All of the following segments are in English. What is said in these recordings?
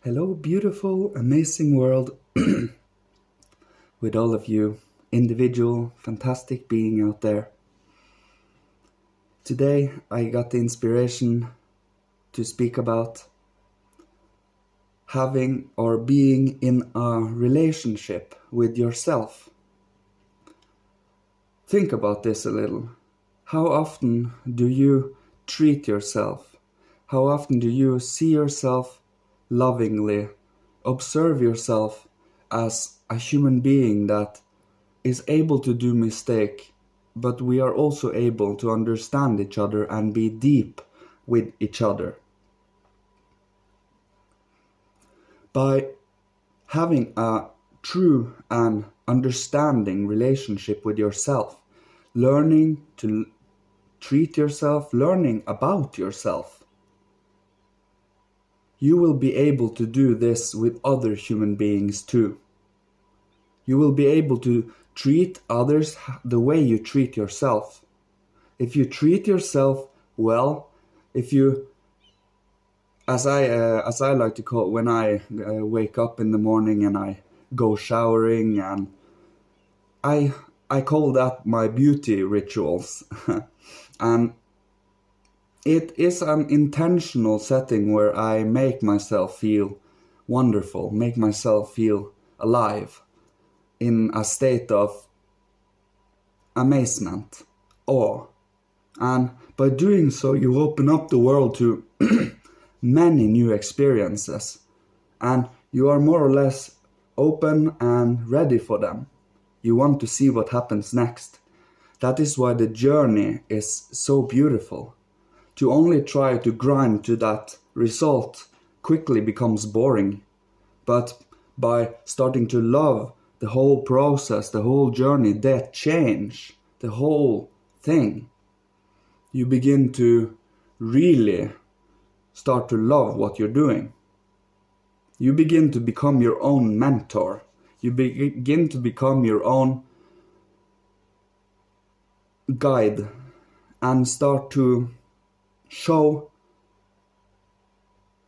Hello, beautiful, amazing world with all of you, individual, fantastic being out there. Today I got the inspiration to speak about having or being in a relationship with yourself. Think about this a little. How often do you treat yourself? How often do you see yourself lovingly, observe yourself as a human being that is able to do mistake, but we are also able to understand each other and be deep with each other? By having a true and understanding relationship with yourself, learning to treat yourself, learning about yourself, you will be able to do this with other human beings too. You will be able to treat others the way you treat yourself. If you treat yourself well, if you, as I like to call it, when I wake up in the morning and I go showering, and I call that my beauty rituals. And it is an intentional setting where I make myself feel wonderful, make myself feel alive, in a state of amazement, awe. And by doing so, you open up the world to many new experiences, and you are more or less open and ready for them. You want to see what happens next. That is why the journey is so beautiful. To only try to grind to that result quickly becomes boring. But by starting to love the whole process, the whole journey, that change, the whole thing, you begin to really start to love what you're doing. You begin to become your own mentor. You begin to become your own guide and start to show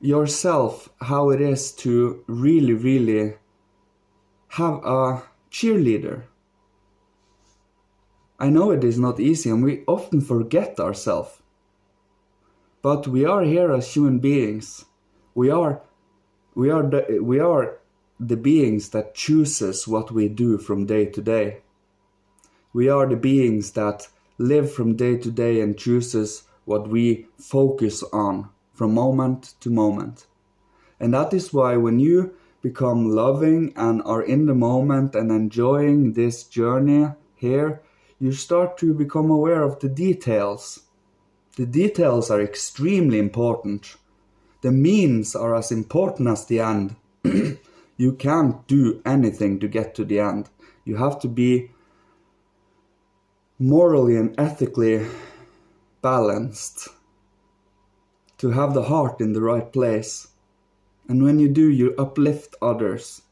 yourself how it is to really have a cheerleader. I know it is not easy and we often forget ourselves. But we are here as human beings. We are the beings that chooses what we do from day to day. We are the beings that live from day to day and chooses what we focus on from moment to moment. And that is why when you become loving and are in the moment and enjoying this journey here, you start to become aware of the details. The details are extremely important. The means are as important as the end. You can't do anything to get to the end. You have to be morally and ethically balanced, to have the heart in the right place. And when you do, you uplift others.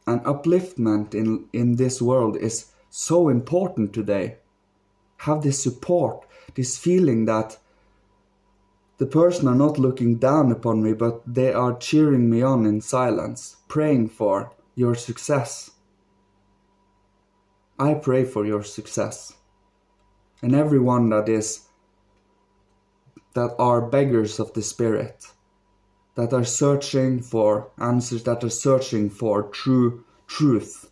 And upliftment in this world is so important today. Have this support, this feeling that the person are not looking down upon me, but they are cheering me on in silence, praying for your success. I pray for your success. And everyone that are beggars of the spirit, that are searching for answers, that are searching for true truth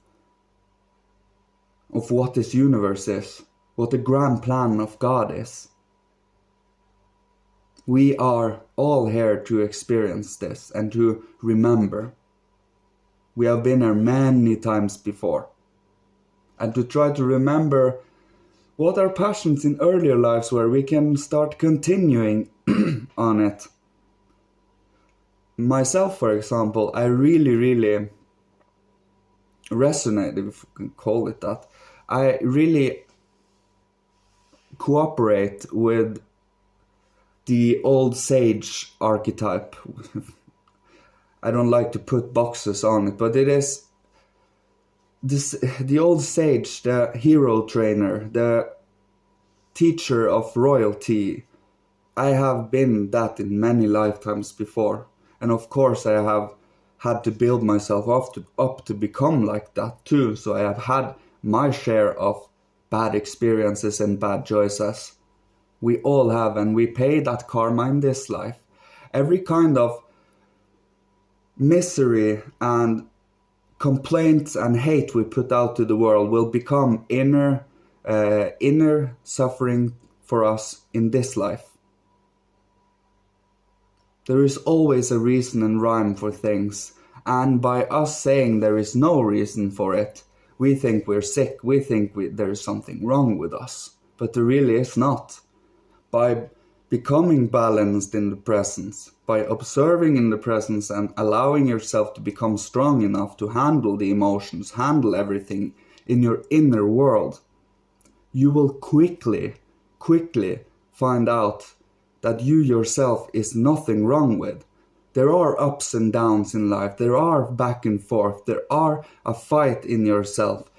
of what this universe is, what the grand plan of God is. We are all here to experience this and to remember. We have been here many times before. And to try to remember what our passions in earlier lives were, we can start continuing on it. Myself, for example, I really resonate, if we can call it that. I really cooperate with the old sage archetype. I don't like to put boxes on it, but it is the old sage, the hero trainer, the teacher of royalty. I have been that in many lifetimes before. And of course I have had to build myself up to become like that too. So I have had my share of bad experiences and bad choices. We all have, and we pay that karma in this life. Every kind of misery and complaints and hate we put out to the world will become inner suffering for us in this life. There is always a reason and rhyme for things, and by us saying there is no reason for it, we think we're sick, we think there is something wrong with us, but there really is not. By becoming balanced in the presence, by observing in the presence and allowing yourself to become strong enough to handle the emotions, handle everything in your inner world, you will quickly find out that you yourself is nothing wrong with. There are ups and downs in life, there are back and forth, there are a fight in yourself.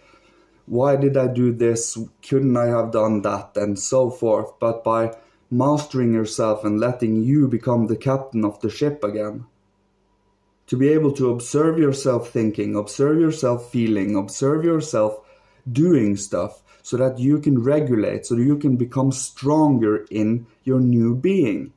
Why did I do this? Couldn't I have done that? And so forth. But by mastering yourself and letting you become the captain of the ship again, to be able to observe yourself thinking, observe yourself feeling, observe yourself doing stuff, so that you can regulate, so that you can become stronger in your new being.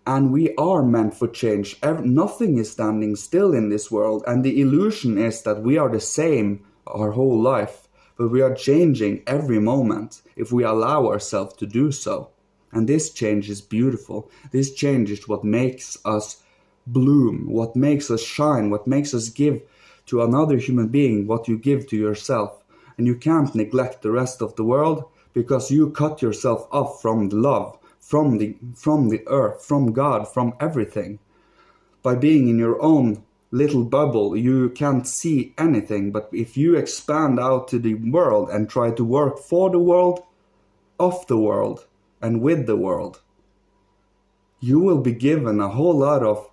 And we are meant for change. Nothing is standing still in this world, and the illusion is that we are the same our whole life, but we are changing every moment if we allow ourselves to do so. And this change is beautiful. This change is what makes us bloom, what makes us shine, what makes us give to another human being what you give to yourself. And you can't neglect the rest of the world, because you cut yourself off from the love, from the earth, from God, from everything. By being in your own little bubble, you can't see anything. But if you expand out to the world and try to work for the world, of the world, and with the world, you will be given a whole lot of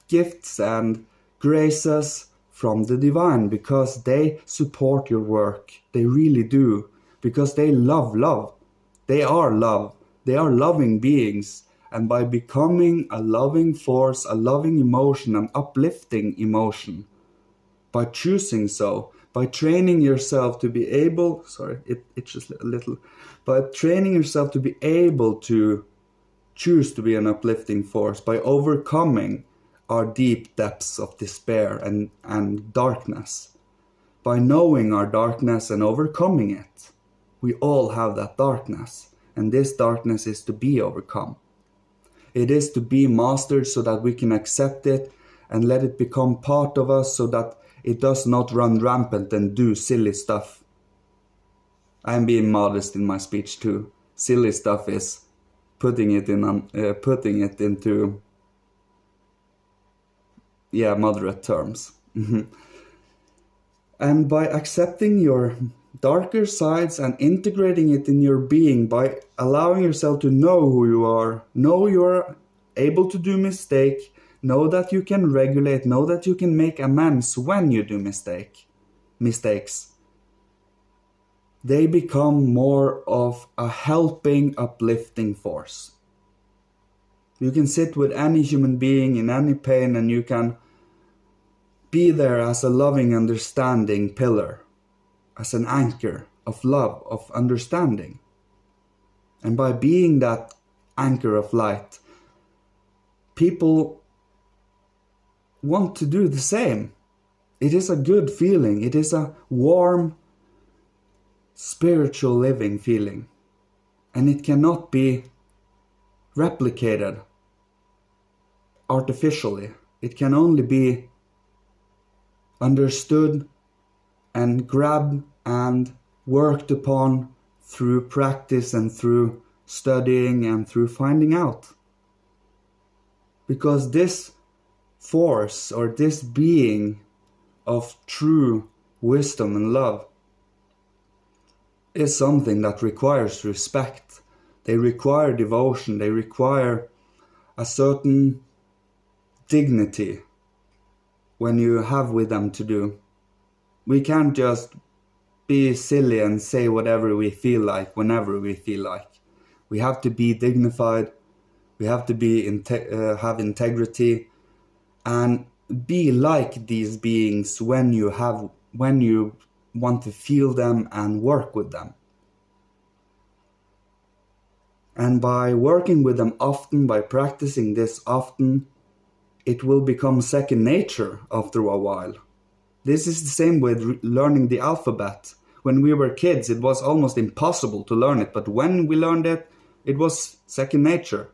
gifts and graces from the divine, because they support your work. They really do, because they love love. They are love. They are loving beings. And by becoming a loving force, a loving emotion, an uplifting emotion, by choosing so, by training yourself to be able, it's just a little, by training yourself to be able to choose to be an uplifting force, by overcoming our deep depths of despair and darkness, by knowing our darkness and overcoming it. We all have that darkness, and this darkness is to be overcome. It is to be mastered so that we can accept it and let it become part of us, so that it does not run rampant and do silly stuff. I'm being modest in my speech too. Silly stuff is putting it into moderate terms. And by accepting your darker sides and integrating it in your being, by allowing yourself to know who you are, know you're able to do mistake, know that you can regulate, know that you can make amends when you do mistakes, they become more of a helping, uplifting force. You can sit with any human being in any pain, and you can be there as a loving, understanding pillar, as an anchor of love, of understanding. And by being that anchor of light, people want to do the same. It is a good feeling. It is a warm, spiritual living feeling. And it cannot be replicated artificially. It can only be understood and grabbed and worked upon through practice and through studying and through finding out. Because this force, or this being of true wisdom and love, is something that requires respect. They require devotion. They require a certain dignity when you have with them to do. We can't just be silly and say whatever we feel like whenever we feel like. We have to be dignified. We have to be have integrity. and be like these beings when you want to feel them and work with them. And by working with them often, by practicing this often, it will become second nature after a while. This is the same with learning the alphabet. When we were kids, it was almost impossible to learn it, but when we learned it, it was second nature.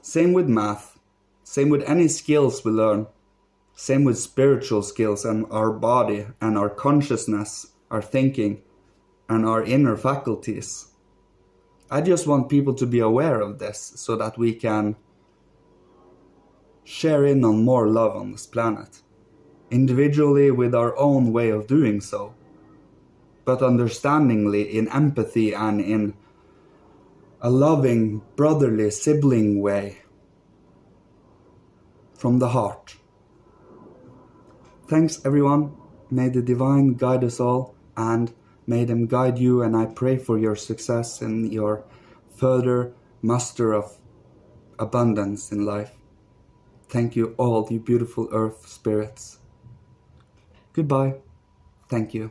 Same with math. Same with any skills we learn. Same with spiritual skills and our body and our consciousness, our thinking, and our inner faculties. I just want people to be aware of this so that we can share in on more love on this planet, individually with our own way of doing so, but understandingly in empathy and in a loving, brotherly, sibling way from the heart. Thanks everyone. May the divine guide us all, and may them guide you, and I pray for your success in your further master of abundance in life. Thank you all, you beautiful earth spirits. Goodbye. Thank you.